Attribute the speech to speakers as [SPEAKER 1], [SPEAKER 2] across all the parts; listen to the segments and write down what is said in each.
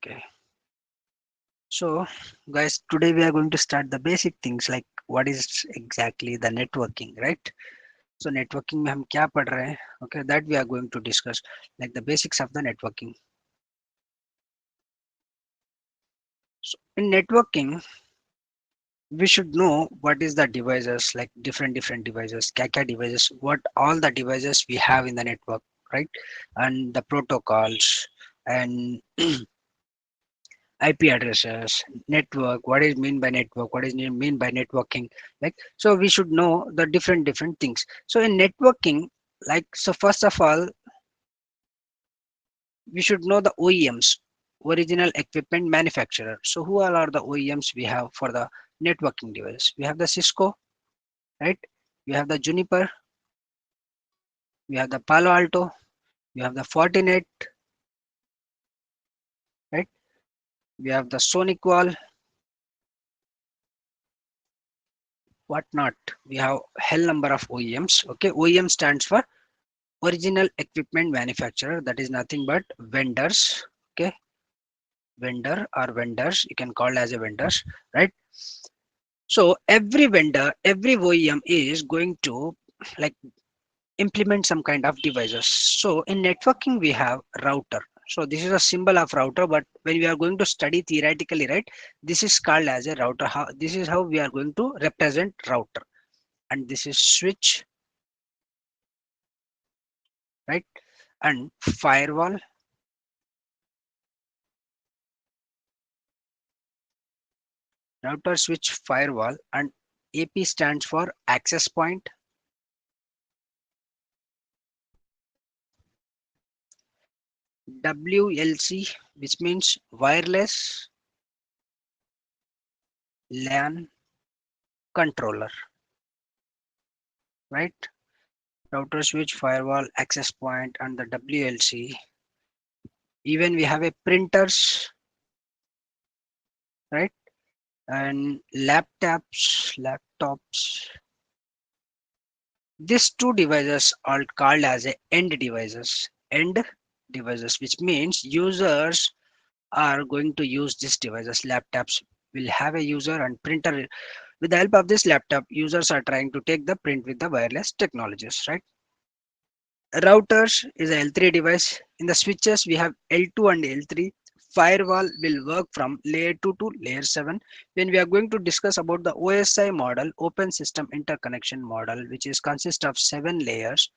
[SPEAKER 1] Okay. So, guys, today we are going to start the basic things like what is exactly the networking, right? So, networking में हम क्या पढ़ रहे हैं? Okay, that we are going to discuss like the basics of the networking. So, in networking, we should know what is the devices like different devices, क्या devices, what all the devices we have in the network, right? And the protocols and IP addresses, network, what is mean by network, what is mean by networking, like so we should know the different things. So in networking, like so first of all, we should know the OEMs, original equipment manufacturer. So who all are the OEMs we have for the networking devices? We have the Cisco, right? We have the Juniper, we have the Palo Alto, we have the Fortinet, right? We have the Sonic Wall, whatnot. We have hell number of OEMs. Okay, OEM stands for original equipment manufacturer, that is nothing but vendors. Okay, vendor or vendors, you can call as a vendors, right? So every vendor, every OEM is going to like implement some kind of devices. So in networking we have router. So this is a symbol of router, but when we are going to study theoretically, right, this is called as a router. How this is how we are going to represent router. And this is switch, right? And firewall, router, switch, firewall. And AP stands for access point. WLC, which means wireless LAN controller, right? Router, switch, firewall, access point, and the WLC. Even we have a printers, right? And laptops. These two devices are called as a end devices. End devices, which means users are going to use these devices. Laptops will have a user and printer. With the help of this laptop, users are trying to take the print with the wireless technologies, right? Routers is a L3 device. In the switches, we have L2 and L3. Firewall will work from layer 2 to layer 7. When we are going to discuss about the OSI model, Open System Interconnection model, which is consist of 7 layers,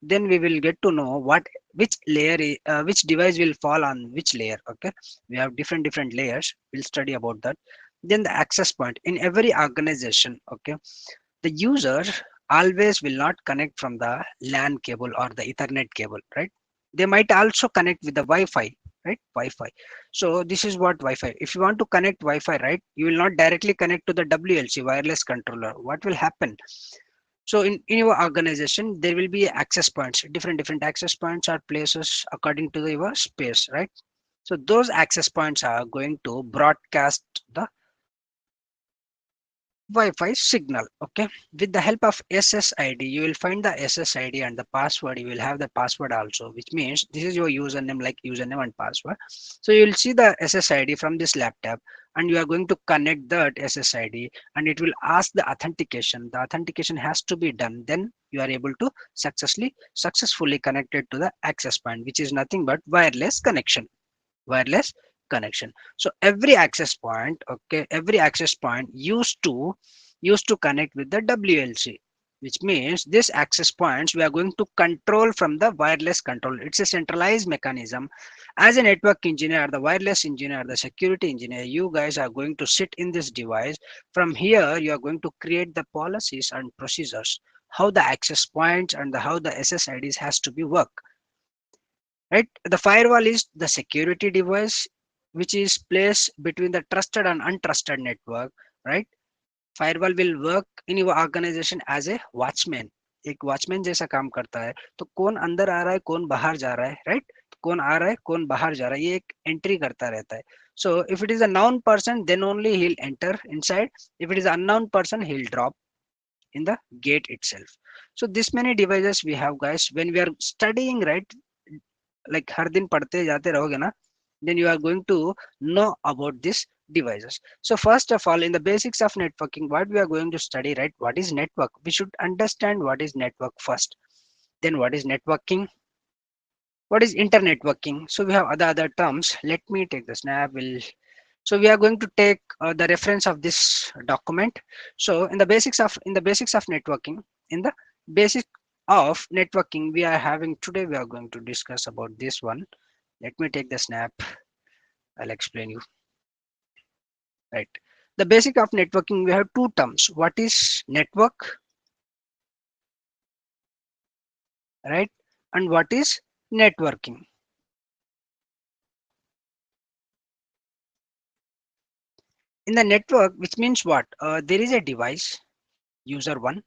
[SPEAKER 1] then we will get to know what which layer, which device will fall on which layer. Okay, we have different layers. We'll study about that. Then the access point in every organization. Okay, the user always will not connect from the LAN cable or the Ethernet cable, right? They might also connect with the Wi-Fi, right? Wi-Fi. So this is what Wi-Fi. If you want to connect Wi-Fi, right, you will not directly connect to the WLC wireless controller. What will happen? So in your organization, there will be access points. Different access points are places according to your space, right? So those access points are going to broadcast the Wi-Fi signal. Okay, with the help of SSID, you will find the SSID and the password. You will have the password also, which means this is your username, like username and password. So you will see the SSID from this laptop, and you are going to connect that SSID, and it will ask the authentication. The authentication has to be done. Then you are able to successfully connected to the access point, which is nothing but wireless connection. Wireless connection. So every access point, okay, every access point used to connect with the WLC, which means this access points we are going to control from the wireless control. It's a centralized mechanism. As a network engineer, the wireless engineer, the security engineer, you guys are going to sit in this device. From here you are going to create the policies and procedures, how the access points and how the SSIDs has to be work, right? The firewall is the security device which is placed between the trusted and untrusted network, right? Firewall will work in your organization as a watchman. एक watchman जैसा काम करता है, तो कौन अंदर आ रहा है कौन बाहर जा रहा है, राइट? कौन आ रहा है कौन बाहर जा रहा है, ये एक एंट्री करता रहता है. So if it is a known person, then only he'll enter inside. If it is unknown person, he'll drop in the gate itself. So this many devices we have, guys. When we are studying, right, like हर दिन पढ़ते जाते रहोगे ना, then you are going to know about these devices. So first of all, in the basics of networking, what we are going to study, right? What is network? We should understand what is network first. Then what is networking? What is internetworking? So we have other terms. Let me take the snap. Will So we are going to take the reference of this document. So in the basics of networking, in the basic of networking, we are having today. We are going to discuss about this one. Let me take the snap. I'll explain you. Right. The basic of networking. We have two terms. What is network, right? And what is networking? In the network, which means what? There is a device, user one.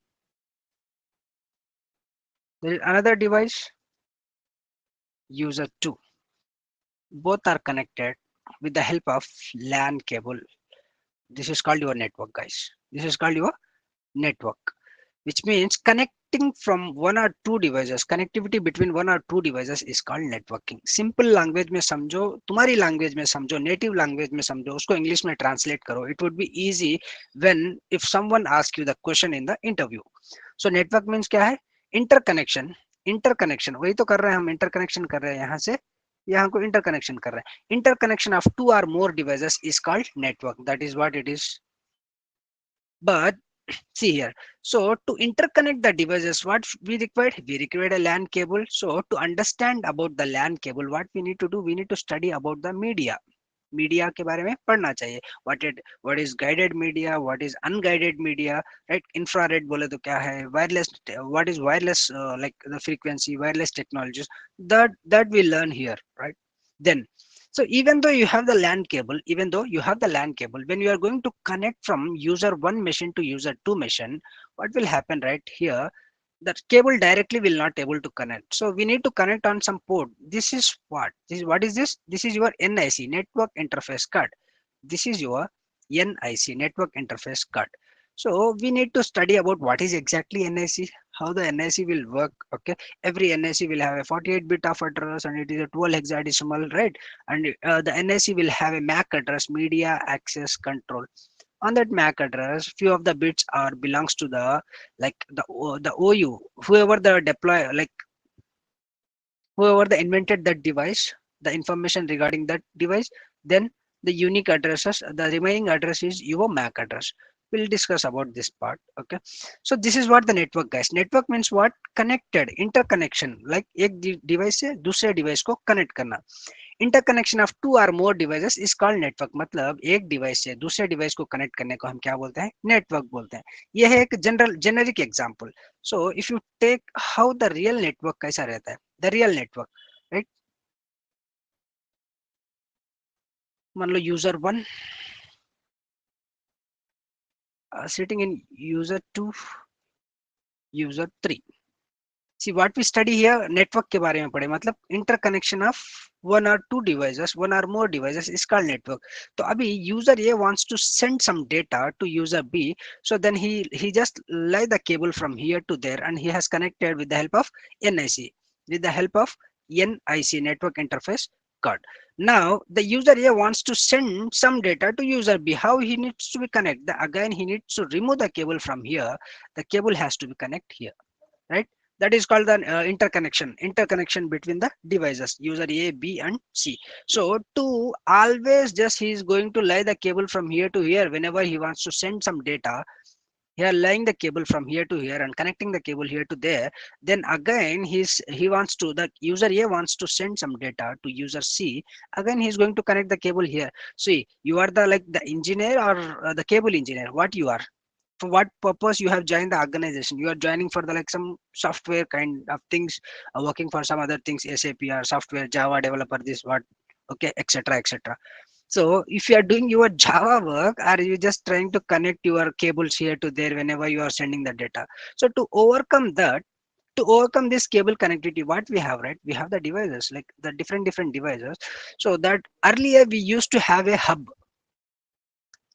[SPEAKER 1] There is another device, user two. Both are connected with the help of LAN cable. This is called your network, guys. This is called your network, which means connecting from one or two devices. Connectivity between one or two devices is called networking. Simple language में समझो, तुम्हारी language में समझो, native language में समझो, उसको English में translate करो. It would be easy when if someone asks you the question in the interview. So network means क्या है? Interconnection. Interconnection वही तो कर रहे हैं हम, interconnection कर रहे हैं यहाँ से यहाँ को interconnection कर रहे हैं. Interconnection of two or more devices is called network. That is what it is. But see here, so to interconnect the devices, what we required a LAN cable. So to understand about the LAN cable, what we need to do, we need to study about the media. Media के बारे में पढ़ना चाहिए. What is guided media, what is unguided media, right? Infrared बोले तो क्या है, wireless, what is wireless, like the frequency, wireless technologies, that we learn here, right? Then so even though you have the LAN cable, even though you have the LAN cable, when you are going to connect from user one machine to user two machine, what will happen right here? That cable directly will not able to connect, so we need to connect on some port. What is this? This is your NIC, network interface card. This is your NIC, network interface card. So we need to study about what is exactly NIC, how the NIC will work. Okay, every NIC will have a 48-bit of address and it is a 12 hexadecimal, right? And the NIC will have a MAC address, media access control. On that MAC address, few of the bits are belongs to the, like the OU, whoever the deploy, like whoever the invented that device, the information regarding that device. Then the unique addresses, the remaining address is your MAC address. We'll discuss about this part. Okay, so this is what the network, guys. Network means what? Connected, interconnection, like एक device से दूसरे device को connect करना. Interconnection of two or more devices is called network. मतलब एक device से दूसरे device को कनेक्ट करने को हम क्या बोलते हैं? नेटवर्क बोलते हैं. यह है एक general generic example. So if you take how the real network कैसा रहता है, द रियल नेटवर्क, राइट? मान लो user one sitting in user two, user three. See what we study here, network के बारे में पढ़े, मतलब interconnection of one or two devices, one or more devices is called network. तो अभी user A wants to send some data to user B, so then he just lay the cable from here to there and he has connected with the help of NIC, with the help of NIC, network interface card. Now the user A wants to send some data to user B. How he needs to be connected? Again he needs to remove the cable from here. The cable has to be connected here, right? That is called the interconnection between the devices, user A, B and C. So to always just he is going to lay the cable from here to here whenever he wants to send some data. Here laying the cable from here to here and connecting the cable here to there. Then again he wants to, the user A wants to send some data to user C. Again he is going to connect the cable here. See, you are the, like the engineer or the cable engineer, what you are? For what purpose you have joined the organization? You are joining for the, like some software kind of things, working for some other things, SAP or software, Java developer, this what, okay, etc, etc. So if you are doing your Java work, are you just trying to connect your cables here to there whenever you are sending the data? So to overcome that, to overcome this cable connectivity, what we have, right? We have the devices, like the different devices. So that earlier we used to have a hub.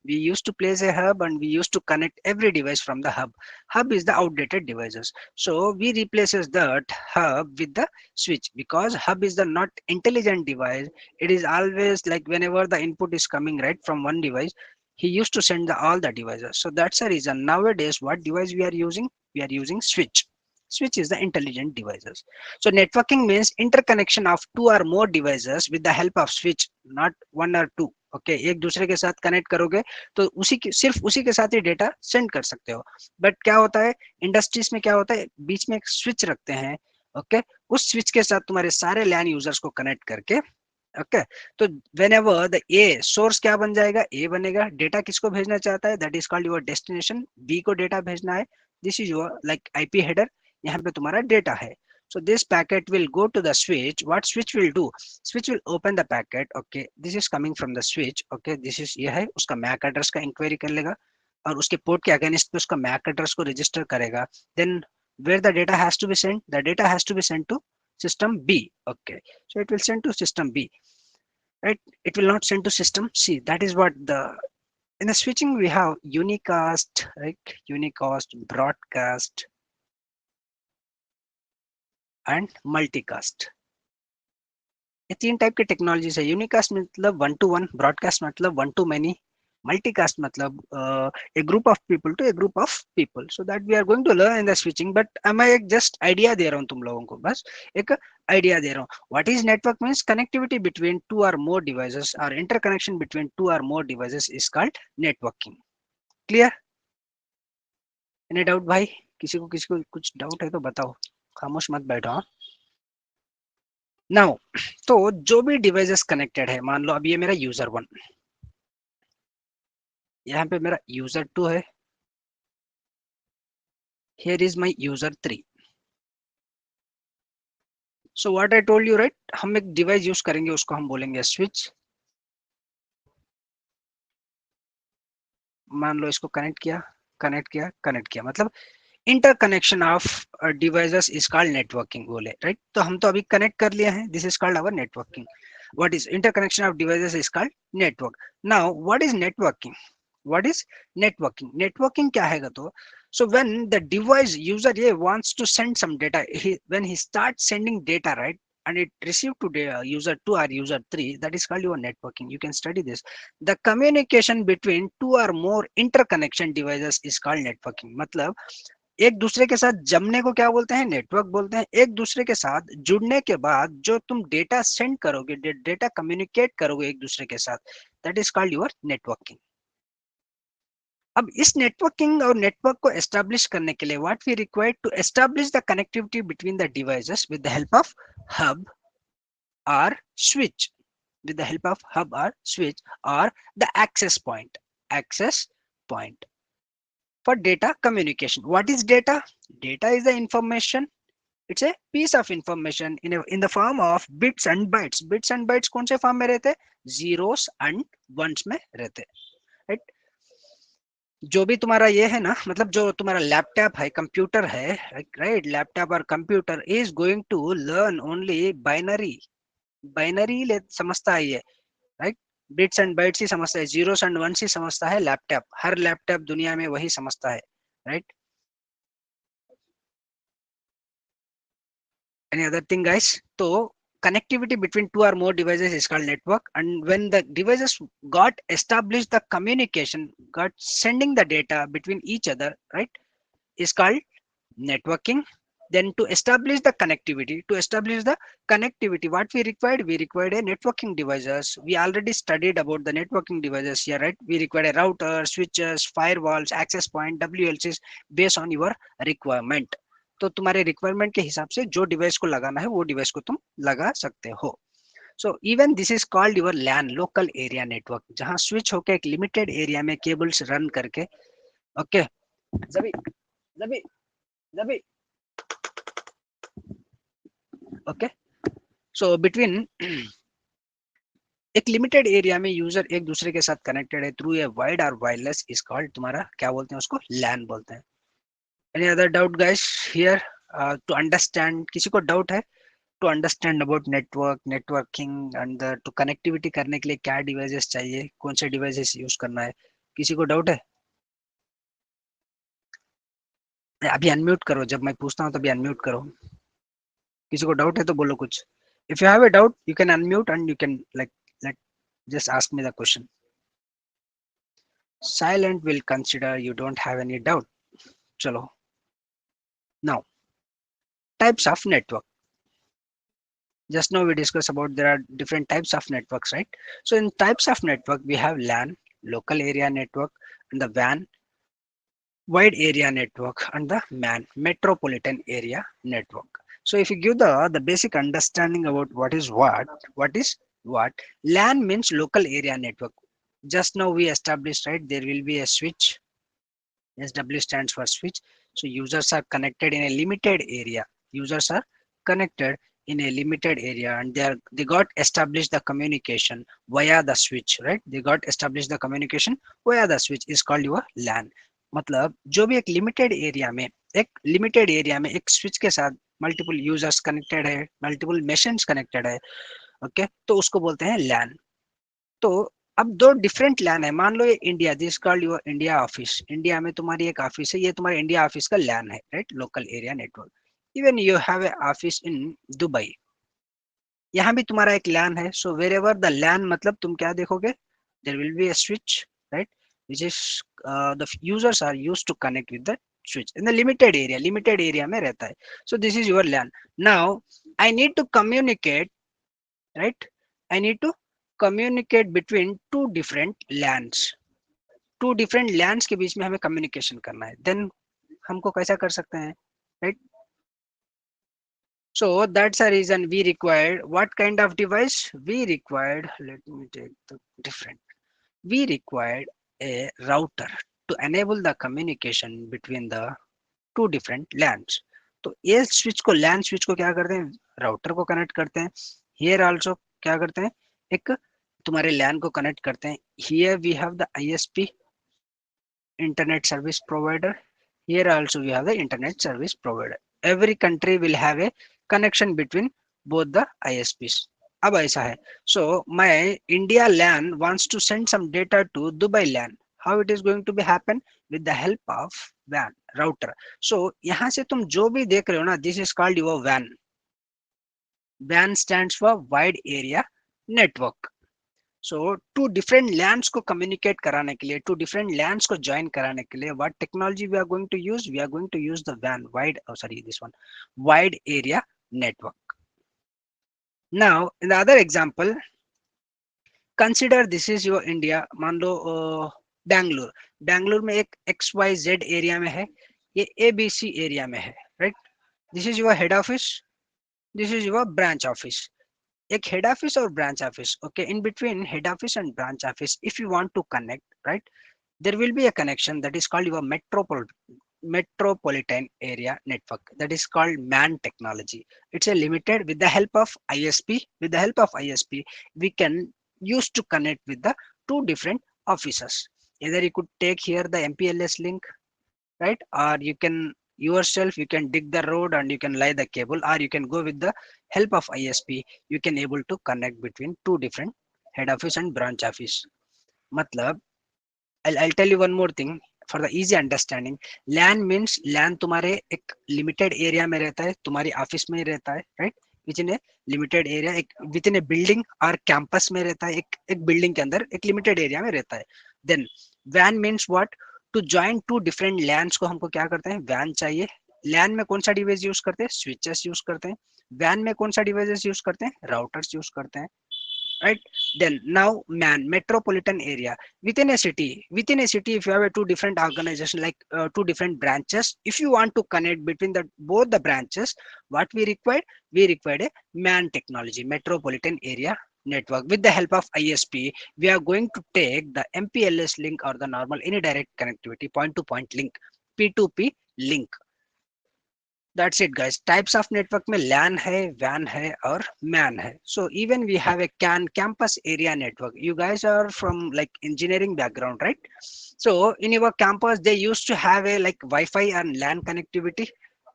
[SPEAKER 1] We used to place a hub and we used to connect every device from the hub. Hub is the outdated devices. So we replaces that hub with the switch, because hub is the not intelligent device. It is always like whenever the input is coming right from one device, he used to send all the devices. So that's the reason nowadays what device we are using? We are using switch. Switch is the intelligent devices. So networking means interconnection of two or more devices with the help of switch, not one or two. Okay एक दूसरे के साथ connect करोगे तो सिर्फ उसी के साथ ही डेटा सेंड कर सकते हो. बट क्या होता है इंडस्ट्रीज में, क्या होता है बीच में एक स्विच रखते हैं. ओके उस स्विच के साथ तुम्हारे सारे लैन यूजर्स को कनेक्ट करके, ओके तो when ever the a source क्या बन जाएगा, ए बनेगा. डेटा किसको भेजना चाहता है, that is called your destination. B को डेटा भेजना है, this is your like IP header. यहाँ पे तुम्हारा डेटा है. So this packet will go to the switch. What switch will do? Switch will open the packet. Okay, this is coming from the switch. Okay, this is ये है उसका MAC address का inquiry कर लेगा और उसके port के against पे उसका MAC address को रजिस्टर करेगा. Then where the data has to be sent? The data has to be sent to system B. Okay, so it will send to system B. Right? It will not send to system C. That is what the in the switching we have unicast, right? Unicast, broadcast, and multicast. ये तीन type के technologies है. Unicast मतलब one to one, broadcast मतलब one to many, multicast मतलब a group of people to a group of people. So that we are going to learn in the switching. But मैं एक just idea दे रहा हूँ तुम लोगों को, बस एक आइडिया दे रहा हूँ. What is network means connectivity between two or more devices और interconnection between two or more devices is called networking. Clear? Any doubt भाई? किसी को कुछ डाउट है तो बताओ, खामोश मत बैठो. हाँ नाउ तो जो भी डिवाइसेस कनेक्टेड है, मान लो अब ये मेरा यूजर वन, यहाँ पे मेरा यूजर टू है, here is my user 3. So what I told you, right? हम एक डिवाइस यूज करेंगे, उसको हम बोलेंगे स्विच. मान लो इसको कनेक्ट किया मतलब interconnection of devices is called networking बोले, राइट? तो हम तो अभी कनेक्ट कर लिए हैं, this is called our networking. What is interconnection of devices is called network. Now what is networking? What is networking? Networking क्या है तो so when the device user A wants to send some data, when he starts sending data, right, and it received to user 2 or user 3, that is called your networking. You can study this. The communication between two or more interconnection devices is called networking. मतलब एक दूसरे के साथ जमने को क्या बोलते हैं? नेटवर्क बोलते हैं. एक दूसरे के साथ जुड़ने के बाद जो तुम डेटा सेंड करोगे, डेटा कम्युनिकेट करोगे एक दूसरे के साथ, that is called your networking. अब इस नेटवर्किंग और नेटवर्क को एस्टैब्लिश करने के लिए what we require to establish the connectivity between the devices with the help of hub और switch, with the help of hub or switch or the access point for data communication. What is data? Data is the information. It's a piece of information in the form of bits and bytes. Bits and bytes कौन से form में रहते? zeros and ones में रहते, right? जो भी तुम्हारा ये है ना, मतलब जो तुम्हारा लैपटॉप है, कंप्यूटर है, राइट? लैपटॉप और computer is going to learn only binary. Binary समझता है ये, राइट? बिट्स एंड बाइट्स ही समझता है, जीरोस एंड वंस ही समझता है लैपटॉप. हर लैपटॉप दुनिया में वही समझता है, right? Any other thing guys? तो connectivity between two or more devices is called network, and when the devices got established the communication, got sending the data between each other, right, is called networking. Then to establish the connectivity, what we required a networking devices. We already studied about the networking devices here, right? We required a router, switches, firewalls, access point, WLCs based on your requirement. तो तुम्हारे requirement के हिसाब से जो device को लगाना है वो डिवाइस को तुम लगा सकते हो. So even this is called your LAN, local area network, जहां स्विच होकर एक लिमिटेड एरिया में केबल्स रन करके, ओके जबी जबी जबी ओके सो बिटवीन एक लिमिटेड एरिया में यूजर एक दूसरे के साथ कनेक्टेड है थ्रू ए वाइड और वायरलेस, इज कॉल्ड तुम्हारा क्या बोलते हैं उसको? लैन बोलते हैं. Any other doubt guys here? To understand, किसी को डाउट है to understand about network, networking and to connectivity करने के लिए क्या डिवाइसेस चाहिए, कौन से डिवाइसेस यूज करना है? किसी को डाउट है? अभी अनम्यूट करो, जब मैं पूछता हूँ तभी अनम्यूट करो। किसी को डाउट है तो बोलो कुछ। If you have a doubt you can unmute and you can like like just ask me the question. Silent will consider you don't have any doubt. Chalo. Now, types of network. Just now we discussed about there are different types of networks, right? So in types of network, we have LAN, local area network, and the WAN, wide area network, and the MAN, metropolitan area network. So if you give the basic understanding about what is what, LAN means local area network. Just now we established, right? There will be a switch. SW stands for switch. So users are connected in a limited area. Users are connected in a limited area, and they got established the communication via the switch, right? They got established the communication via the switch is called your LAN. मतलब जो भी एक limited area में एक switch के साथ multiple users connected है, multiple machines connected है, ओके, तो उसको बोलते हैं लैन. तो अब दो डिफरेंट लैन है. मान लो ये India, this called your India office. India में तुम्हारी एक ऑफिस है, ये तुम्हारे इंडिया ऑफिस का लैन है, right? Local area network. Even you have a office in Dubai, यहाँ भी तुम्हारा एक लैन है. So wherever the LAN, मतलब तुम क्या देखोगे, there will be a switch, right, which is the users are use to connect with the switch in the limited area में रहता है. So this is your LAN. Now I need to communicate, right? I need to communicate between two different LANs के बीच में हमें communication करना है. Then हमको कैसा कर सकते हैं, right? So that's a reason we required what kind of device we required. Let me take the different. We required a router to enable the communication between the two different LANs. तो ये switch को, लैन switch को क्या करते हैं, router को connect करते हैं. हियर आल्सो क्या करते हैं, एक तुम्हारे लैन को कनेक्ट करते हैं. Here we have the ISP, internet service provider. Here also we have the internet service provider. Every country will have a connection between both the ISPs. अब ऐसा है. So my India LAN wants to send some data to Dubai LAN. How it is going to be happen? With the help of WAN router. So यहाँ से तुम जो भी देख रहे हो ना, this is called your WAN. WAN stands for wide area network. So two different LANs को कम्युनिकेट कराने के लिए, टू डिफरेंट लैंड्स को ज्वाइन कराने के लिए, what technology we are going to use, we are going to use the वैन wide, sorry this one, wide area network. Now in the other example, consider this is your India. मान लो बैंगलोर. बैंगलोर में एक x Y Z area में है, ये A B C area में है, right? This is your head office, this is your branch office. एक हेड ऑफिस और branch office, okay, in between head office and branch office if you want to connect, right, there will be a connection that is called your metropolitan area network, that is called MAN technology. It's a limited, with the help of ISP we can use to connect with the two different offices. Either you could take here the MPLS link, right, or you can yourself, you can dig the road and you can lay the cable, or you can go with the help of ISP, you can able to connect between two different head office and branch office. मतलब I'll tell you one more thing for the easy understanding. LAN means LAN तुम्हारे एक limited area में रहता है, तुम्हारी office में रहता है, right? Within a limited area, एक within a building और campus में रहता है, एक building के अंदर एक limited area में रहता है. Then WAN means what? To join two different LANs को हमको क्या करते हैं, WAN चाहिए. LAN में कौन सा डिवाइस यूज करते हैं, switches यूज करते हैं. WAN में कौन सा डिवाइसेस यूज करते हैं, राउटर्स यूज करते हैं, right? Then now man, metropolitan area, within a city if you have a two different organization, like two different branches, if you want to connect between the both the branches, what we required a man technology, metropolitan area network. With the help of ISP we are going to take the MPLS link or the normal any direct connectivity point to point link, P2P link. That's it guys. Types of network में LAN है, WAN है और MAN है. So even we have a campus area network. You guys are from like engineering background, right? So in your campus they used to have a like Wi-Fi and LAN connectivity,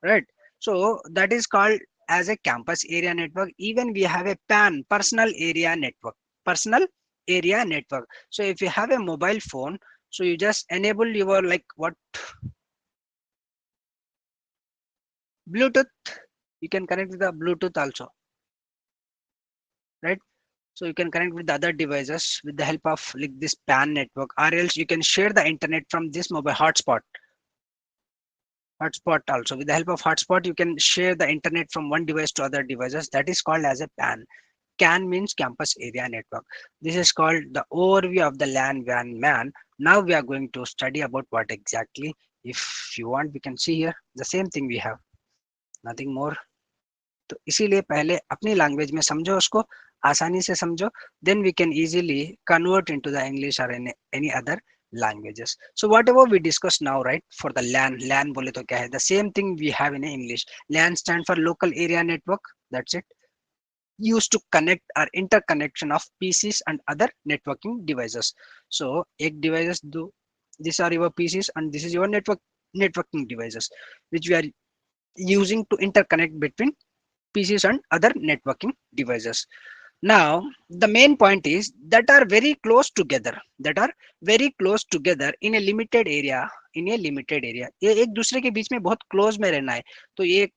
[SPEAKER 1] right? So that is called as a campus area network. Even we have a PAN, personal area network. Personal area network. So if you have a mobile phone, So you just enable your like what Bluetooth. You can connect with the Bluetooth also, right? So you can connect with the other devices with the help of like this PAN network, or else you can share the internet from this mobile hotspot also. With the help of hotspot, you can share the internet from one device to other devices. That is called as a PAN. CAN means campus area network. This is called the overview of the LAN WAN MAN. Now we are going to study about what exactly. If you want, we can see here the same thing we have, nothing more. तो इसीलिए पहले अपनी language में समझो उसको, आसानी से समझो, then we can easily convert into the English or any other languages. So whatever we discuss now, right, for the LAN बोले तो क्या है, the same thing we have in English. LAN stand for local area network, that's it, used to connect or interconnection of PCs and other networking devices. So एक devices do, these are your PCs and this is your networking devices which we are using to interconnect between PCs and other networking devices. Now, the main point is that are very close together, that are very close together in a limited area, in a limited area. ये एक दूसरे के बीच में बहुत close में रहना है. तो ये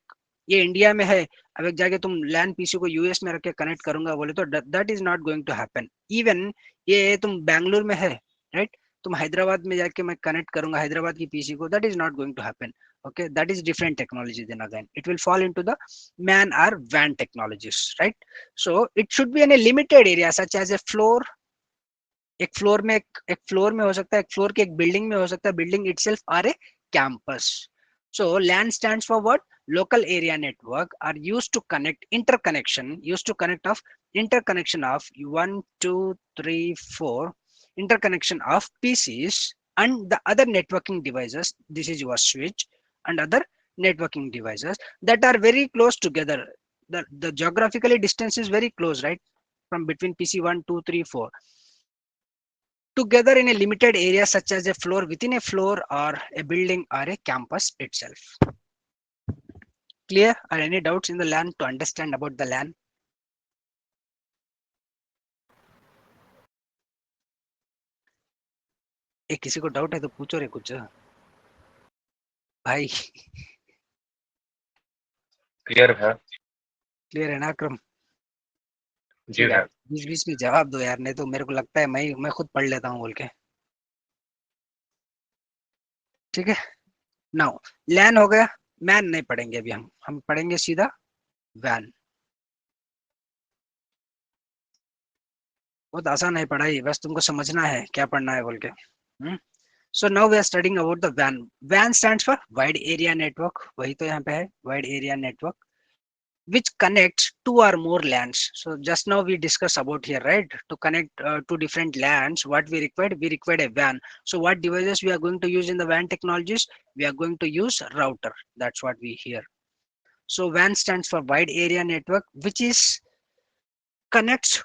[SPEAKER 1] इंडिया में है, अब एक जाके तुम लैन पीसी को यूएस में रख के कनेक्ट करूंगा बोले तो that is not going to happen. Even ये तुम बैंगलोर में है, राइट, तुम हैदराबाद में जाके मैं कनेक्ट करूंगा हैदराबाद की पीसी को, that is not going to happen. Okay, that is different technology. Then again it will fall into the man or van technologies, right? So it should be in a limited area such as a floor. एक floor में हो सकता है, एक floor के एक building में हो सकता है, building itself or a campus. So LAN stands for what? Local area network are used to connect interconnection of 1 2 3 4 interconnection of PCs and the other networking devices. This is your switch and other networking devices that are very close together. The geographically distance is very close, right? From between PC 1 2 3 4 together in a limited area such as a floor, within a floor or a building or a campus itself. Clear? Or any doubts in the LAN to understand about the LAN? एक किसी को doubt है तो पूछो रे कुछ भाई.
[SPEAKER 2] Clear है.
[SPEAKER 1] क्लियर है ना क्रम?
[SPEAKER 2] जी है.
[SPEAKER 1] बीच बीच में जवाब दो यार, नहीं तो मेरे को लगता है मैं खुद पढ़ लेता हूँ बोल के. ठीक है. नाउ लैन हो गया, मैन नहीं पढ़ेंगे अभी, हम पढ़ेंगे सीधा वैन. बहुत आसान है पढ़ाई, बस तुमको समझना है क्या पढ़ना है बोल के. So now we are studying about the WAN. WAN stands for wide area network. वही तो यहाँ पे है, wide area network, which connects two or more LANs. So just now we discussed about here, right? To connect two different LANs, what we required? We required a WAN. So what devices we are going to use in the WAN technologies? We are going to use router. That's what we hear. So WAN stands for wide area network, which is connects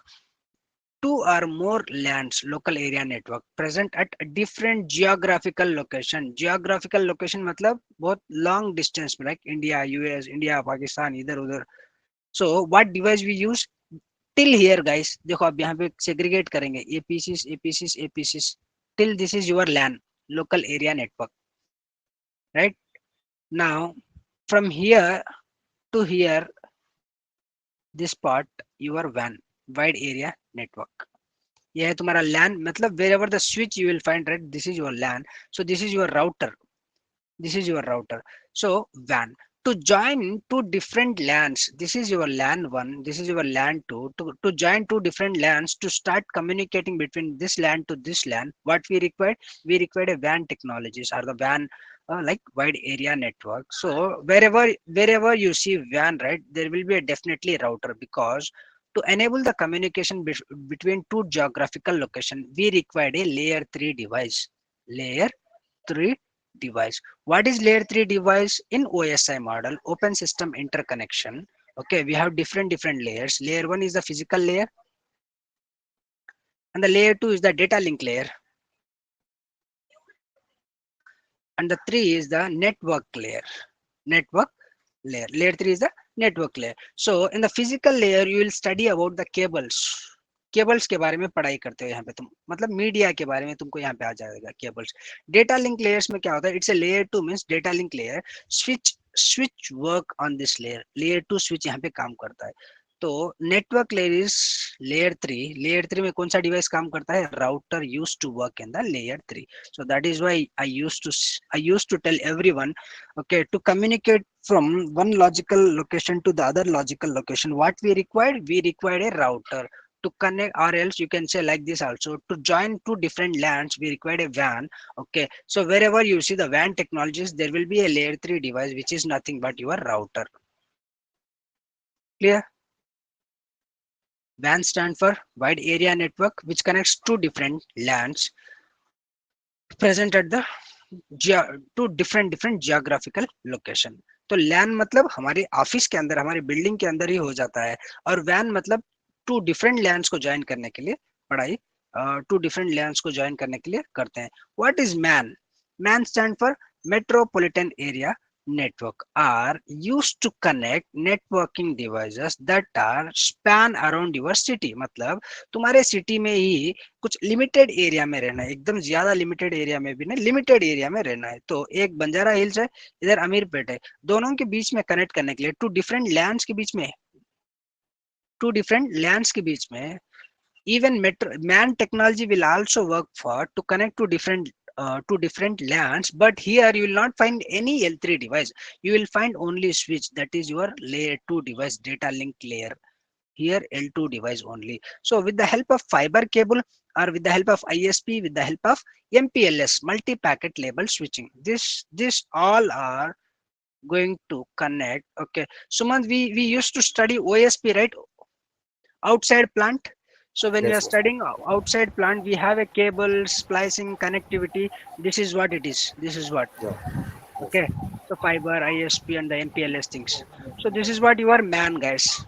[SPEAKER 1] two or more LANs, local area network, present at a different geographical location. Geographical location मतलब बहुत long distance में, like India, US, India, Pakistan, इधर उधर. So what device we use? Till here guys, देखो अब यहाँ पे segregate करेंगे APCs, APCs, APCs. Till this is your LAN, local area network, right? Now from here to here, this part your WAN, wide area network. यह है तुम्हारा LAN, मतलब wherever the switch you will find, right, this is your LAN. So this is your router, this is your router. So WAN, to join two different LANs, this is your LAN 1, this is your LAN 2, to join two different LANs, to start communicating between this LAN to this LAN, what we required? We required a WAN technologies or the WAN, like wide area network. So wherever you see WAN, right, there will be a definitely router, because to enable the communication between two geographical location, we required a layer 3 device. Layer 3 device. What is layer 3 device? In OSI model, open system interconnection. Okay, we have different layers. Layer 1 is the physical layer, and the layer 2 is the data link layer, and the 3 is the network layer. Layer 3 is the network layer. So in the physical layer, you will study about the cables. Cables के बारे में पढ़ाई करते हो यहाँ पे तुम, मतलब मीडिया के बारे में तुमको यहाँ पे आ जाएगा केबल्स। डेटा लिंक लेयर्स में क्या होता है, it's a layer two means data link layer, switch work on this layer, layer two switch यहाँ पे काम करता है। तो network layer is layer three, layer three में कौन सा डिवाइस काम करता है, router use to work in the layer three. So that is why I used to tell everyone, okay, to communicate from one logical location to the other logical location, what we required a router to connect, or else you can say like this also, to join two different LANs we required a WAN. Okay, so wherever you see the WAN technologies, there will be a layer 3 device which is nothing but your router. Clear? WAN stand for wide area network, which connects two different LANs present at the two different different geographical location. तो LAN मतलब हमारे office के अंदर, हमारे building के अंदर ही हो जाता है, और वैन मतलब टू डिफरेंट लैंड्स को ज्वाइन करने के लिए पढ़ाई, टू डिफरेंट लैंड्स को ज्वाइन करने के लिए करते हैं। What is man? Man stand for metropolitan area network, are used to connect networking devices that are span around your city। मतलब तुम्हारे सिटी में ही कुछ लिमिटेड एरिया में रहना है, एकदम ज्यादा लिमिटेड एरिया में भी नहीं, लिमिटेड एरिया में रहना है। तो एक बंजारा हिल्स है, इधर अमीरपेट है, दोनों के बीच में कनेक्ट करने के लिए, टू डिफरेंट लैंड्स के बीच में even man technology will also work for to connect to different LANs, but here you will not find any L3 device. You will find only switch, that is your layer 2 device, data link layer, here L2 device only. So with the help of fiber cable, or with the help of ISP, with the help of MPLS, multi-packet label switching, this all are going to connect. Okay, Sumant, we used to study OSP, right? Outside plant. So when we are
[SPEAKER 3] Yes, yes.
[SPEAKER 1] studying outside plant, we have a cable splicing connectivity. This is what it is, this is what.
[SPEAKER 3] Yeah. Yes.
[SPEAKER 1] Okay, so fiber, ISP and the MPLS things. So this is what your man, guys,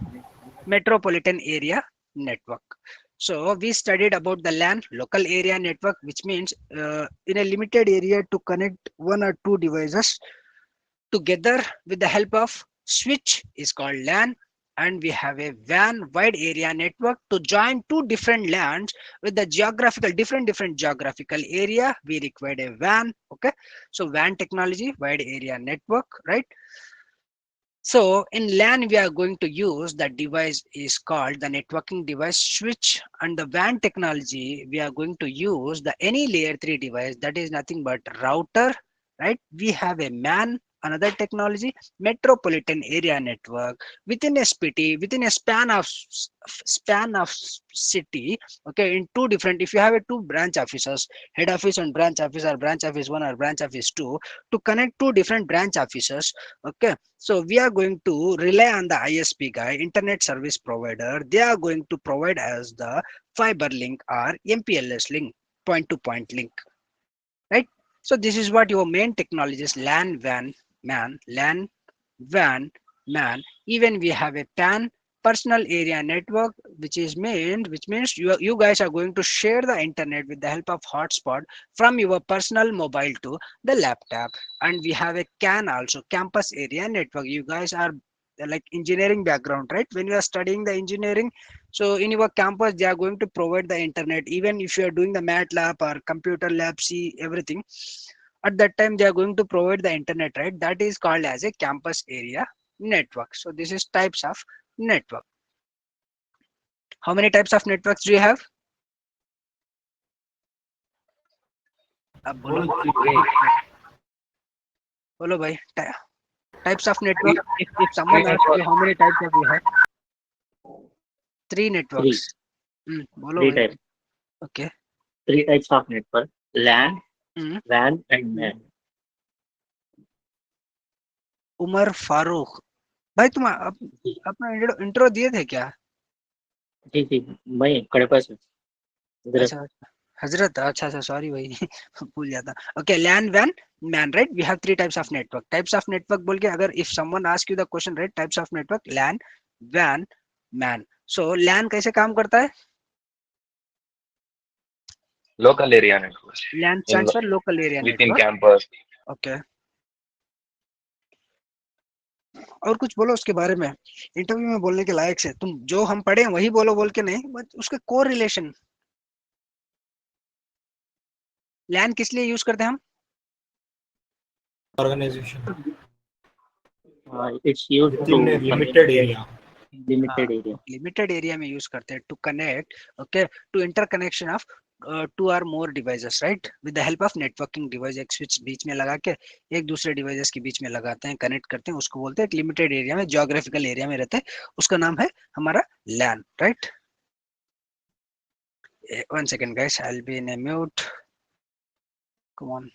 [SPEAKER 1] metropolitan area network. So we studied about the LAN, local area network, which means in a limited area to connect one or two devices together with the help of switch is called LAN. And we have a WAN, wide area network, to join two different LANs with the different geographical area. We required a WAN. Okay, so WAN technology, wide area network, right? So in LAN, we are going to use the device is called the networking device switch, and the WAN technology, we are going to use the any layer 3 device, that is nothing but router, right? We have a MAN, another technology, metropolitan area network, within a city, within a span of city. Okay, in two different, if you have a two branch offices, head office and branch office, or branch office 1 or branch office 2, to connect two different branch offices. Okay, so we are going to rely on the ISP guy, internet service provider. They are going to provide us the fiber link or MPLS link, point to point link, right? So this is what your main technologies: LAN, WAN, MAN, LAN, WAN, MAN. Even we have a PAN, personal area network, which means you guys are going to share the internet with the help of hotspot from your personal mobile to the laptop. And we have a CAN also, campus area network. You guys are like engineering background, right? When you are studying the engineering, so in your campus they are going to provide the internet. Even if you are doing the MATLAB or computer lab, see everything, at that time they are going to provide the internet, right? That is called as a campus area network. So this is types of network. How many types of networks do you have? अब बोलो,
[SPEAKER 3] Only three.
[SPEAKER 2] Three.
[SPEAKER 1] बोलो भाई, types of network.
[SPEAKER 2] Three.
[SPEAKER 1] If
[SPEAKER 2] Three
[SPEAKER 1] someone asks you
[SPEAKER 2] networks.
[SPEAKER 1] how many types of you have, three networks.
[SPEAKER 3] Three.
[SPEAKER 1] बोलो
[SPEAKER 3] Three
[SPEAKER 1] भाई.
[SPEAKER 3] types.
[SPEAKER 1] Okay.
[SPEAKER 3] Three types of network: LAN,
[SPEAKER 1] hmm,
[SPEAKER 3] WAN, and
[SPEAKER 1] hmm.
[SPEAKER 3] MAN.
[SPEAKER 1] Umar Farooq, भाई तुम
[SPEAKER 3] जी
[SPEAKER 1] अपना intro दिए थे क्या?
[SPEAKER 3] जी जी, मैं कड़पा से हजरत।
[SPEAKER 1] अच्छा, हजरत, अच्छा अच्छा, सॉरी भाई भूल जाता. ओके, लैन वैन MAN, right? We have three types of network. Types of network बोल के अगर if someone ask you the question, right, types of network, LAN, वैन, मैन. सो लैन कैसे काम करता है?
[SPEAKER 2] Local area network.
[SPEAKER 1] LAN
[SPEAKER 2] In
[SPEAKER 1] stands for local area
[SPEAKER 2] within
[SPEAKER 1] network.
[SPEAKER 2] campus.
[SPEAKER 1] Okay, और कुछ बोलो उसके बारे में, इंटरव्यू में बोलने के लायक से। तुम जो हम पढ़े हैं वही बोलो बोल के नहीं, बट उसके कोर रिलेशन। लैन किस लिए यूज करते हैं हम?
[SPEAKER 4] organization
[SPEAKER 3] It's used to
[SPEAKER 4] within a limited
[SPEAKER 3] communicate
[SPEAKER 4] area.
[SPEAKER 1] हाँ,
[SPEAKER 3] limited area.
[SPEAKER 1] लिमिटेड एरिया में यूज करते हैं to connect, okay, to interconnection of two or more devices, right, with the help of networking device. एक switch बीच में लगा के एक दूसरे डिवाइसेस के बीच में लगाते हैं, कनेक्ट करते हैं, उसको बोलते हैं एक लिमिटेड एरिया में, ज्योग्राफिकल एरिया में रहते हैं, उसका नाम है हमारा LAN, right. One second guys, I will be in a mute, come on.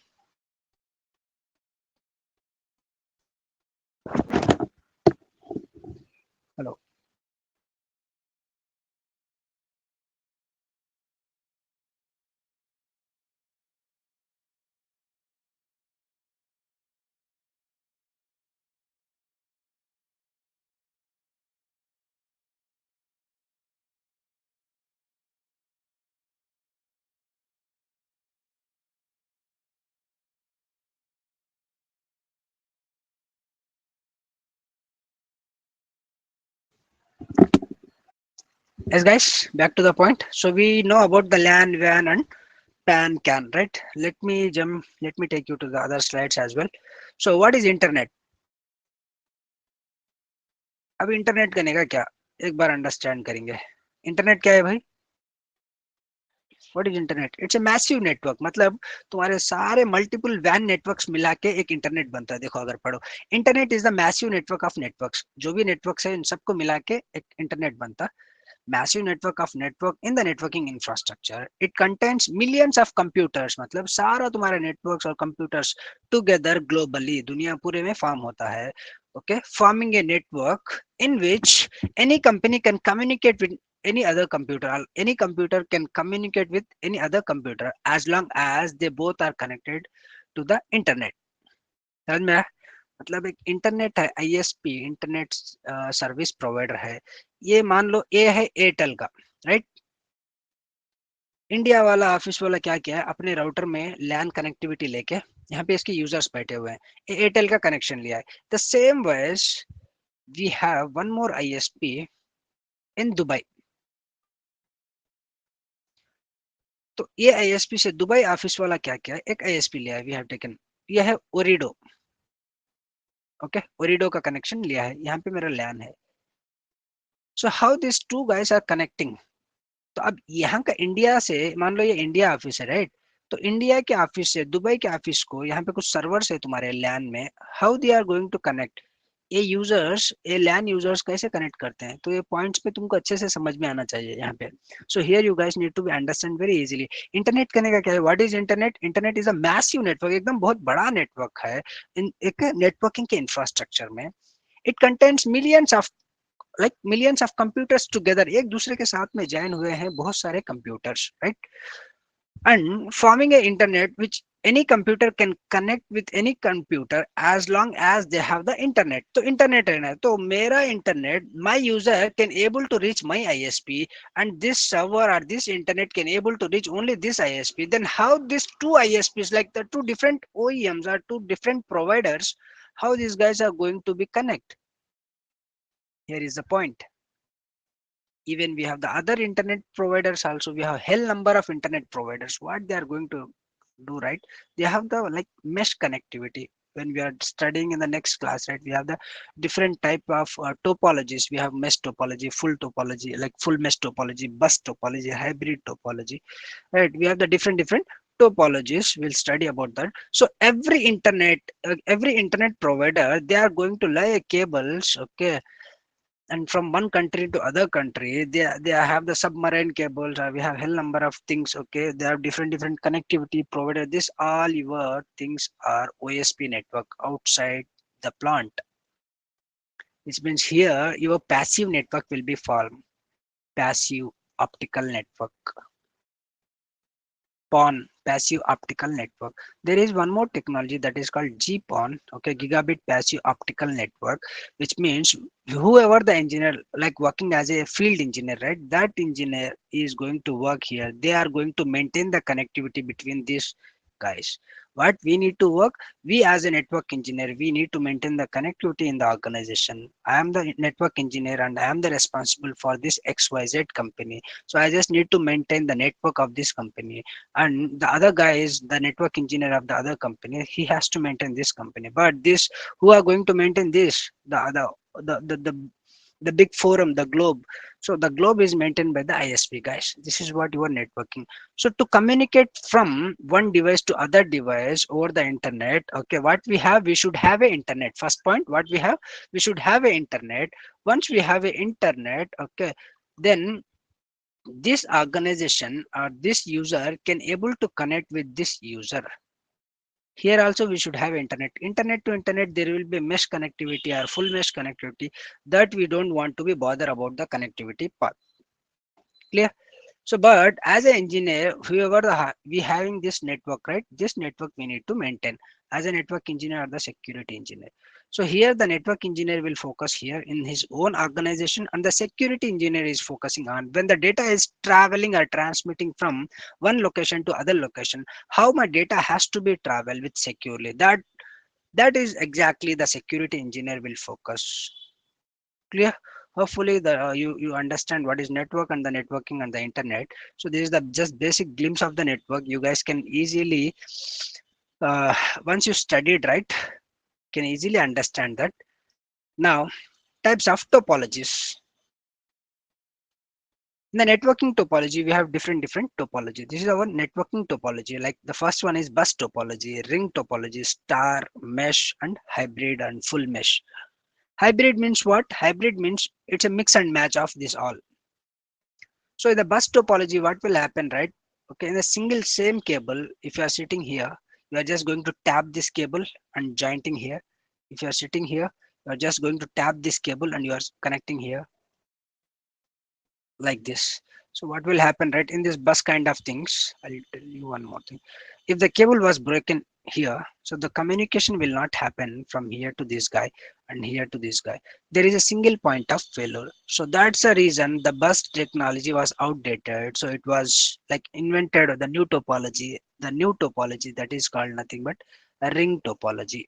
[SPEAKER 1] Hello. Yes guys, back to the point. So we know about the LAN, WAN and PAN CAN, right? Let me take you to the other slides as well. So what is internet? अब internet करने का क्या, एक बार understand करेंगे। Internet क्या है भाई? What is internet? It's a massive network, मतलब तुम्हारे सारे मल्टीपल वैन नेटवर्क्स मिला के एक इंटरनेट बनता है। देखो अगर पढ़ो, internet is the massive network of networks, जो भी नेटवर्क्स है इन सबको मिला के एक इंटरनेट बनता है। Massive network of network in the networking infrastructure. It contains millions of computers, मतलब सारा तुम्हारे networks और computers together globally, दुनिया पूरे में फॉर्म होता है, okay, forming a network in which any company can communicate with any other computer, or any computer can communicate with any other computer as long as they both are connected to the internet। समझ में आया? मतलब एक internet है, ISP internet service provider है। ये मान लो ए है एयरटेल का, राइट। इंडिया वाला ऑफिस वाला क्या किया है, अपने राउटर में लैन कनेक्टिविटी लेके यहाँ पे इसके यूजर्स बैठे हुए हैं, एयरटेल का कनेक्शन लिया है। The same ways we have one more ISP in Dubai. तो ये आईएसपी से दुबई ऑफिस वाला क्या किया है, एक आईएसपी लिया है, वी हैव टेकन, ये है ओरिडो, ओके, ओरिडो का कनेक्शन लिया है, यहाँ पे मेरा लैन है। So how this two guys are connecting? तो अब यहाँ का इंडिया से, मान लो ये इंडिया ऑफिस है, राइट, तो इंडिया के ऑफिस से दुबई के ऑफिस को, यहाँ पे कुछ सर्वर्स है तुम्हारे लैन में, how they are going to connect? ये यूजर्स, ये लैन यूजर्स कैसे कनेक्ट करते हैं? तो ये पॉइंट्स पे तुमको अच्छे से समझ में आना चाहिए यहाँ पे। So here you guys need to be understand very easily. Internet करने का क्या है, what is internet? Internet is a massive network, एकदम बहुत बड़ा नेटवर्क है एक नेटवर्किंग के इंफ्रास्ट्रक्चर में। It contains millions of, like millions of computers together, एक दूसरे के साथ में ज्वाइन हुए हैं बहुत सारे computers, right, and forming a internet which any computer can connect with any computer as long as they have the internet। तो इंटरनेट है ना, तो मेरा internet, my user can able to reach my ISP, and this server or this internet can able to reach only this ISP, then how these two ISPs, like the two different OEMs or two different providers, how these guys are going to be connect? Here is the point. Even we have the other internet providers also, we have hell number of internet providers. What they are going to do, right, they have the like mesh connectivity. When we are studying in the next class, right, we have the different type of topologies. We have mesh topology, full topology, like full mesh topology, bus topology, hybrid topology, right, we have the different topologies. We'll study about that. So every internet provider, they are going to lay cables, okay, and from one country to other country, they have the submarine cables, we have hell number of things, okay, they have different connectivity provided. This all your things are OSP network outside the plant, which means here your passive network will be formed, passive optical network, PON, passive optical network. There is one more technology that is called GPON, okay, gigabit passive optical network, which means whoever the engineer, like working as a field engineer, right, that engineer is going to work here. They are going to maintain the connectivity between these guys. What we need to work, we as a network engineer, we need to maintain the connectivity in the organization. I am the network engineer and I am the responsible for this XYZ company, so I just need to maintain the network of this company, and the other guy is the network engineer of the other company, he has to maintain this company. But this, who are going to maintain this, the other, the big forum, the globe. So the globe is maintained by the ISP guys. This is what you are networking. So to communicate from one device to other device over the internet, okay, what we have, we should have a internet. First point, what we have, we should have a internet. Once we have a internet, okay, then this organization or this user can able to connect with this user. Here also we should have internet to internet, there will be mesh connectivity or full mesh connectivity, that we don't want to be bother about the connectivity part. Clear? So, but as an engineer, whoever we having this network, right? This network we need to maintain as a network engineer or the security engineer. So here the network engineer will focus here in his own organization, and the security engineer is focusing on when the data is traveling or transmitting from one location to other location, how my data has to be travel with securely. That is exactly the security engineer will focus. Clear? Hopefully the you understand what is network and the networking and the internet. So this is the just basic glimpse of the network. You guys can easily uh, once you studied, right, can easily understand that. Now, types of topologies. In the networking topology, we have different topology. This is our networking topology. Like the first one is bus topology, ring topology, star, mesh, and hybrid and full mesh. Hybrid means what? Hybrid means it's a mix and match of this all. So in the bus topology, what will happen, right? Okay, in a single same cable, if you are sitting here, you are just going to tap this cable and jointing here. If you are sitting here, you are just going to tap this cable and you are connecting here like this. So what will happen, right, in this bus kind of things, I'll tell you one more thing. If the cable was broken here, so the communication will not happen from here to this guy and here to this guy. There is a single point of failure. So that's the reason the bus technology was outdated. So it was like invented the new topology that is called nothing but a ring topology.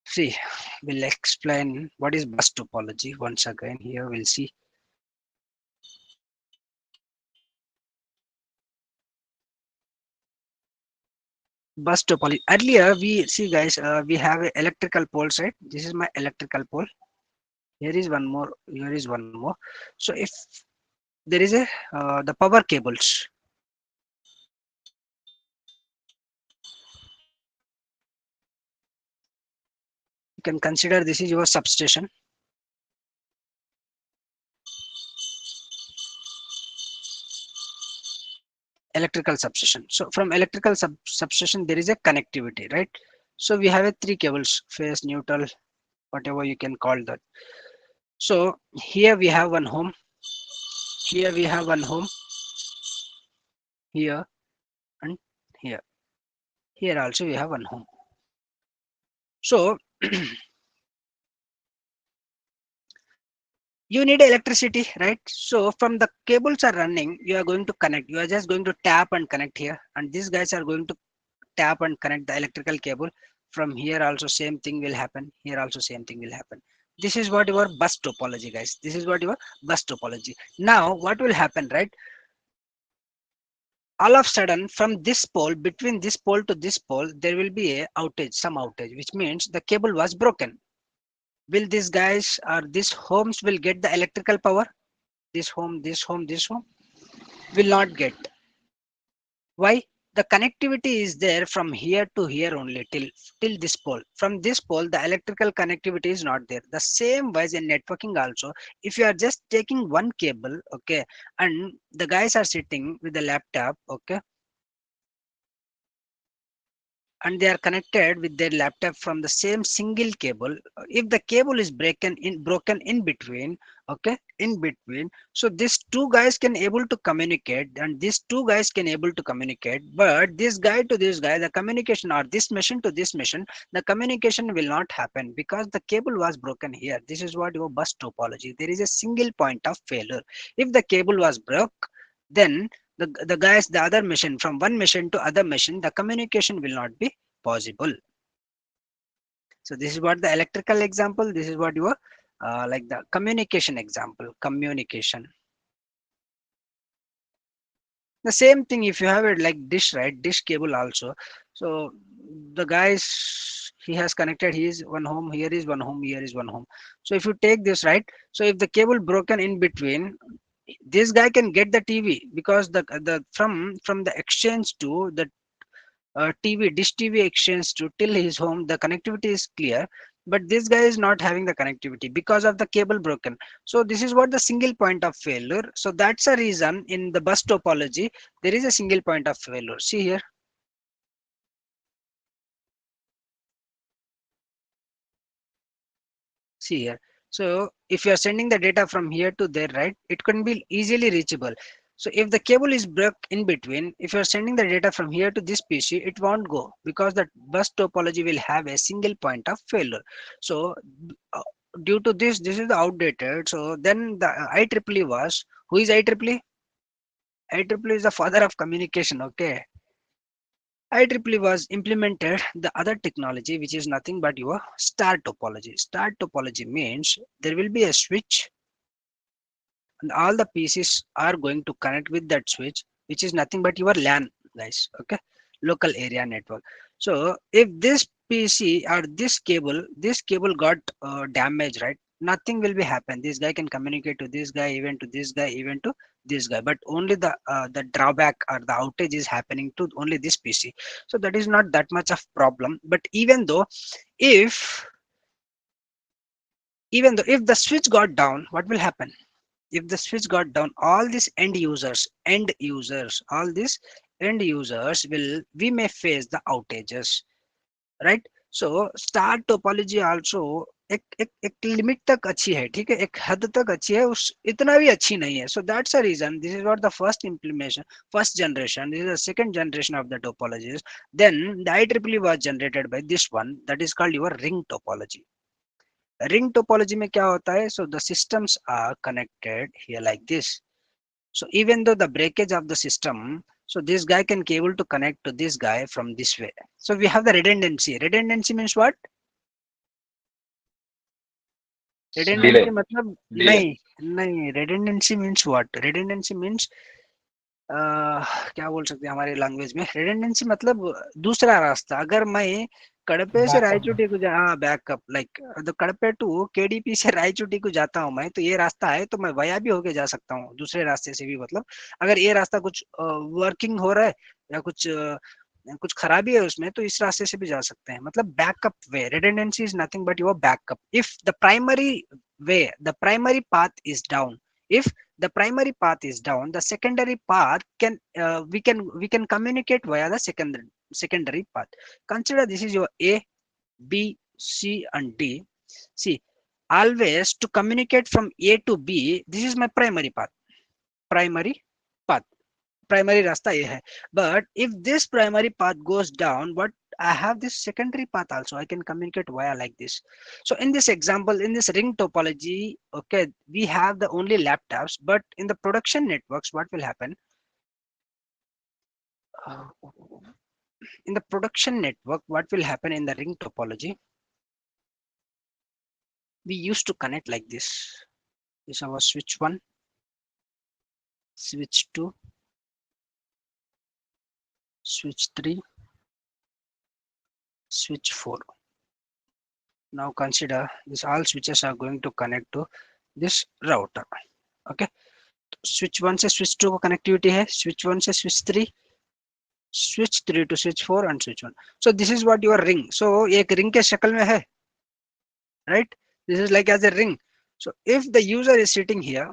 [SPEAKER 1] See, we'll explain what is bus topology once again. Here we'll see bus topology. Earlier, we see guys, we have a electrical poles, right? This is my electrical pole. Here is one more. Here is one more. So if there is a the power cables, you can consider this is your substation, electrical substation. So from electrical substation, there is a connectivity, right? So we have a three cables, phase, neutral, whatever you can call that. So here we have one home. Here we have one home. Here and here. Here also we have one home. So you need electricity, right? So from the cables are running, you are going to connect, you are just going to tap and connect here, and these guys are going to tap and connect the electrical cable. From here also same thing will happen, here also same thing will happen. This is what your bus topology, guys. This is what your bus topology. Now what will happen, right? All of a sudden from this pole, between this pole to this pole, there will be a outage, some outage, which means the cable was broken. Will these guys or these homes will get the electrical power? This home will not get. Why? The connectivity is there from here to here only till this pole. From this pole, the electrical connectivity is not there. The same way in networking also, if you are just taking one cable, okay, and the guys are sitting with the laptop, okay, and they are connected with their laptop from the same single cable. If the cable is broken in between, okay, in between, so these two guys can able to communicate, and these two guys can able to communicate, but this guy to this guy, the communication, or this machine to this machine, the communication will not happen because the cable was broken here. This is what your bus topology, there is a single point of failure. If the cable was broke, then the guys, the other machine, from one machine to other machine, the communication will not be possible. So this is what the electrical example, this is what your like the communication example, communication. The same thing if you have it like dish, right? Dish cable also. So the guys, he has connected his one home, here is one home, here is one home. So if you take this, right? So if the cable broken in between, this guy can get the TV, because the from the exchange to the TV, dish TV exchange to till his home, the connectivity is clear. But this guy is not having the connectivity because of the cable broken. So this is what the single point of failure. So that's a reason in the bus topology, there is a single point of failure. See here. See here. So if you are sending the data from here to there, right, it can be easily reachable. So if the cable is broke in between, if you are sending the data from here to this PC, it won't go, because the bus topology will have a single point of failure. So uh, due to this, this is the outdated. So then the IEEE was, who is IEEE? IEEE is the father of communication. Okay. IEEE was implemented the other technology, which is nothing but your star topology. Star topology means there will be a switch and all the pieces are going to connect with that switch, which is nothing but your LAN, guys. Okay, local area network. So if this PC or this cable got damaged, right? Nothing will be happen. This guy can communicate to this guy, even to this guy, even to this guy. But only the drawback or the outage is happening to only this PC. So that is not that much of problem. But if even though if the switch got down, what will happen? If the switch got down, all these end users, all these end users will, we may face the outages, right? So star topology also एक limit तक अच्छी है, ठीक है, एक हद तक अच्छी है, उस इतना भी अच्छी नहीं है. So that's a reason, this is what the first implementation, first generation, this is the second generation of the topologies. Then the IEEE was generated by this one, that is called your ring topology. Ring topology में क्या होता है? So the systems are connected here like this. So even though the breakage of the system, so this guy can be able to connect to this guy from this way. So we have the redundancy. Redundancy means what?
[SPEAKER 2] delay,
[SPEAKER 1] Redundancy मतलब
[SPEAKER 2] delay.
[SPEAKER 1] नहीं, नहीं, redundancy means what? Redundancy means क्या बोल सकते हैं हमारे language में? redundancy मतलब दूसरा रास्ता. अगर मैं कड़पे से
[SPEAKER 4] बैकअप
[SPEAKER 1] रायचूटी को जा, हाँ, backup, like the Kadapa to KDP से रायचूटी को जाता हूँ मैं, तो ये रास्ता है, तो मैं वया भी होके जा सकता हूँ दूसरे रास्ते से भी. मतलब अगर ये रास्ता कुछ वर्किंग हो रहा है या कुछ खराबी है उसमें, तो इस रास्ते से भी जा सकते हैं. मतलब backup way. redundancy is nothing but your backup. If the primary way, the primary path is down, if the primary path is down, the secondary path can we can communicate via the secondary path. Consider this is your A, B, C and D. See, always to communicate from A to B, this is my primary path. Primary path. Primary rasta ये है. But if this primary path goes down, what I have this secondary path also. I can communicate via like this. So in this example, in this ring topology, okay, we have the only laptops, but in the production networks, what will happen? Uh, in the production network, what will happen in the ring topology? We used to connect like this. This is our switch 1, switch 2, switch 3, switch 4. Now consider this, all switches are going to connect to this router. Okay, switch 1 से switch 2 को connectivity है, switch 1 से switch 3, switch 3 to switch 4 and switch 1. So this is what your ring. So एक ring के शक्ल में है, right? This is like as a ring. So if the user is sitting here,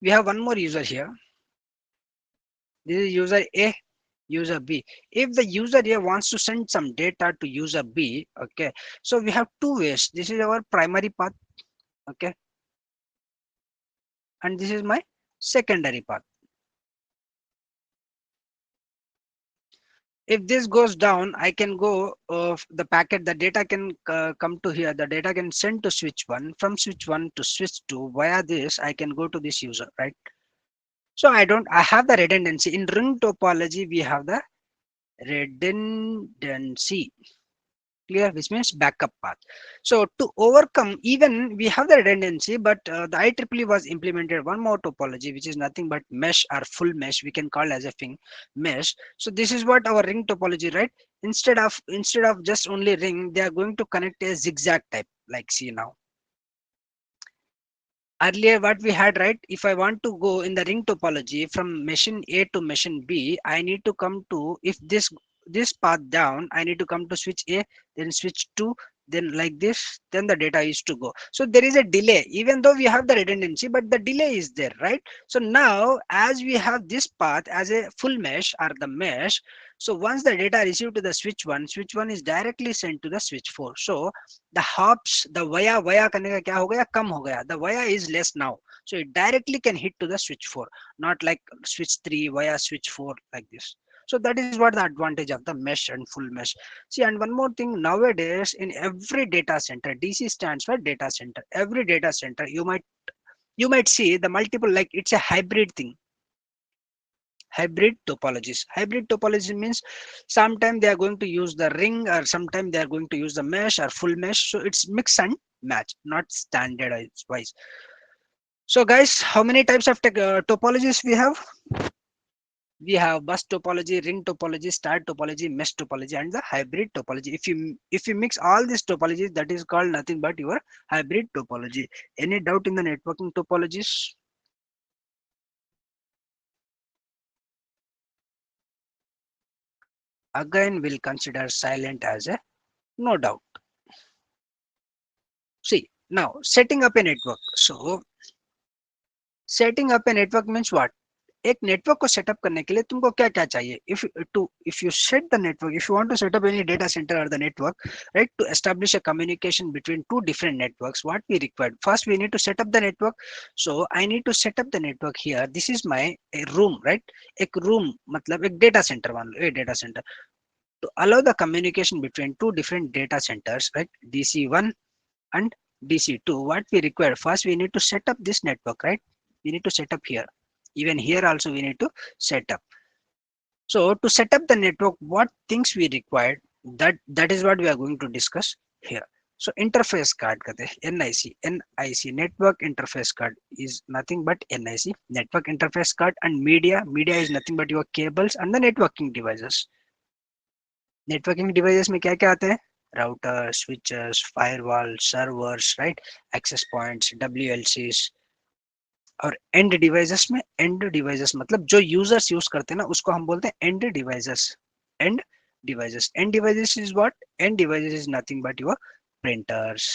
[SPEAKER 1] we have one more user here. This is user A, user B. If the user A wants to send some data to user B, okay, so we have two ways. This is our primary path, okay, and this is my secondary path. If this goes down, I can go of the packet, the data can come to here, the data can send to switch 1, from switch 1 to switch 2. Via this I can go to this user, right? So I have the redundancy. In ring topology, we have the redundancy. Clear, which means backup path. So to overcome, even we have the redundancy, but the IEEE was implemented one more topology, which is nothing but mesh or full mesh. We can call as a thing mesh. So this is what our ring topology, right? Instead of just only ring, they are going to connect a zigzag type. Like see now, earlier what we had, right? If I want to go in the ring topology from machine A to machine B, I need to come to, if this path down, I need to come to switch A, then switch 2, then like this, then the data is to go. So there is a delay, even though we have the redundancy, but the delay is there, right? So now as we have this path as a full mesh or the mesh, so once the data received to the switch 1 is directly sent to the switch 4. So the hops, the via करने का क्या हो गया, कम हो गया, the via is less now, so it directly can hit to the switch 4, not like switch 3 via switch 4 like this. So that is what the advantage of the mesh and full mesh. See, and one more thing, nowadays in every data center, DC stands for data center, every data center you might see the multiple, like it's a hybrid thing. Hybrid topology means sometimes they are going to use the ring, or sometimes they are going to use the mesh or full mesh. So it's mix and match, not standardized wise. So guys, how many types of topologies we have? We have bus topology, ring topology, star topology, mesh topology, and the hybrid topology. If you mix all these topologies, that is called nothing but your hybrid topology. Any doubt in the networking topologies? Again, we'll consider silent as a no doubt. See, now setting up a network. So setting up a network means what? एक network को setup करने के लिए तुमको क्या क्या चाहिए? If you set the network, if you want to set up any data center or the network, right, to establish a communication between two different networks, what we require? First, we need to set up the network. So I need to set up the network here. This is my a room, right? एक room मतलब एक data center मान लो, a data center. To allow the communication between two different data centers, right? DC1 and DC2, what we require? First, we need to set up this network, right? We need to set up here. Even here also we need to set up. So to set up the network, what things we required, that is what we are going to discuss here. So interface card कहते हैं, NIC network interface card is nothing but NIC network interface card, and media is nothing but your cables and the networking devices. Networking devices में क्या क्या आते हैं? Router, switches, firewall, servers, right? Access points, WLCs. और end devices में, end devices मतलब जो users use करते हैं ना, उसको हम बोलते हैं end devices. End devices is what? End devices is nothing but your printers,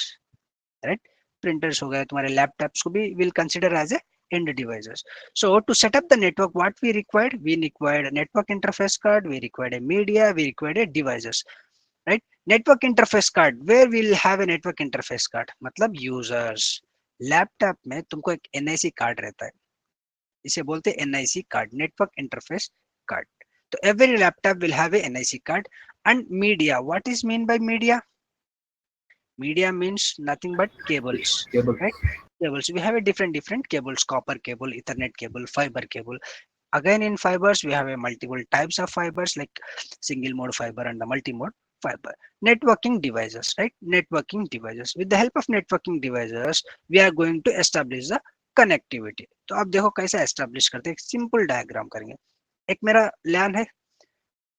[SPEAKER 1] right? Printers हो गए, तुम्हारे लैपटॉप्स को भी will consider as a end devices. So to set up the network, what we required a network interface card, we required a media, we required a devices, right? Network interface card, where we'll have a network interface card मतलब users. Laptop में तुमको एक NIC card रहता है, इसे बोलते हैं NIC card, network interface card. तो every laptop will have a NIC card. And media, what is mean by media? Media means nothing but cables, right? Cables, we have a different cables: copper cable, ethernet cable, fiber cable. Again, in fibers we have a multiple types of fibers, like single mode fiber and the multi mode fiber. Networking devices, right? Networking devices, with the help of networking devices we are going to establish the connectivity. तो आप देखो कैसे establish करते हैं, एक simple diagram करेंगे. एक मेरा LAN है,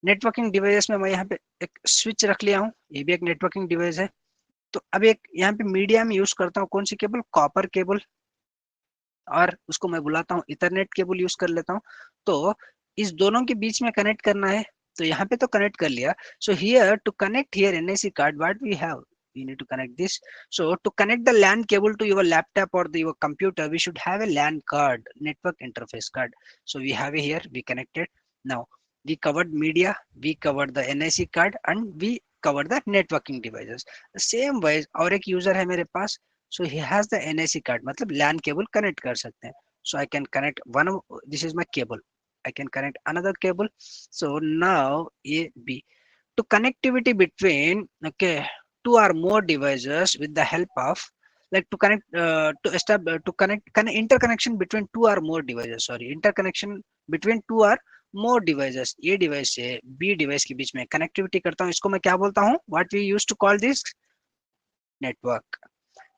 [SPEAKER 1] नेटवर्किंग डिवाइस में मैं यहाँ पे एक स्विच रख लिया हूँ, ये भी एक नेटवर्किंग डिवाइस है. तो अब एक यहाँ पे मीडिया में यूज करता हूँ कौन सी केबल? Copper cable. और उसको मैं बुलाता हूँ इथरनेट केबल यूज कर लेता हूँ. तो इस दोनों के बीच में कनेक्ट करना है, तो यहाँ पे तो कनेक्ट कर लिया. So here to connect here NIC card, what we have, we need to connect this. So to connect the LAN cable to your laptop or your computer, we should have a LAN card, network interface card. So we have it here, we connected. Now we covered media, we covered the NIC card, and we covered the networking devices. The same way और एक user है मेरे पास, so he has the NIC card, मतलब LAN cable connect कर सकते हैं. So I can connect one of, this is my cable, I can connect another cable. So now A B, to connectivity between, okay, two or more devices with the help of like to connect to establish to connect interconnection between two or more devices, sorry, interconnection between two or more devices, a device से B device के बीच में connectivity करता हूँ, इसको मैं क्या बोलता हूँ, what we used to call this network.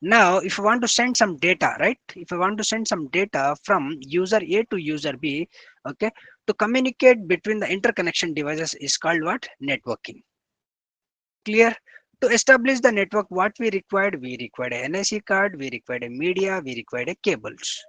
[SPEAKER 1] Now if I want to send some data, right, if I want to send some data from user A to user B, okay, to communicate between the interconnection devices is called what, networking. Clear? To establish the network, what we required a NIC card, we required a media, we required a cables.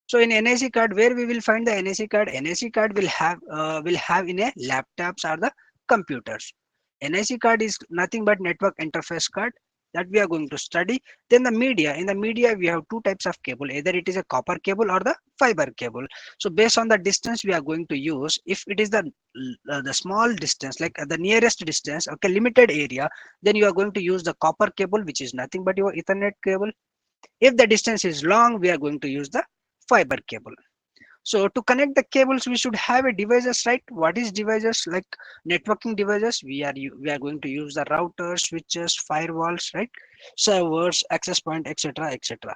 [SPEAKER 1] So in NIC card, where we will find the NIC card? NIC card will have in a laptops or the computers. NIC card is nothing but network interface card that we are going to study. Then the media, in the media we have two types of cable, either it is a copper cable or the fiber cable. So based on the distance we are going to use, if it is the small distance, like the nearest distance, okay, limited area, then you are going to use the copper cable, which is nothing but your Ethernet cable. If the distance is long, we are going to use the fiber cable. So to connect the cables, we should have a devices, right? What is devices? Like networking devices, we are going to use the routers, switches, firewalls, right? Servers, access point, etc., etc.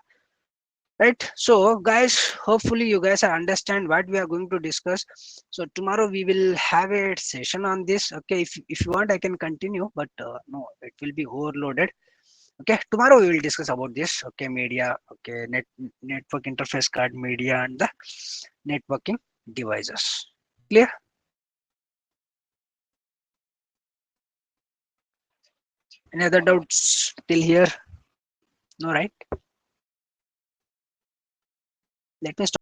[SPEAKER 1] Right? So guys, hopefully you guys are understand what we are going to discuss. So tomorrow we will have a session on this. Okay, if you want, I can continue, but no, it will be overloaded. Okay, tomorrow we will discuss about this. Okay, media, okay, network interface card, media, and the networking devices. Clear? Any other doubts till here? No, right? Let me stop.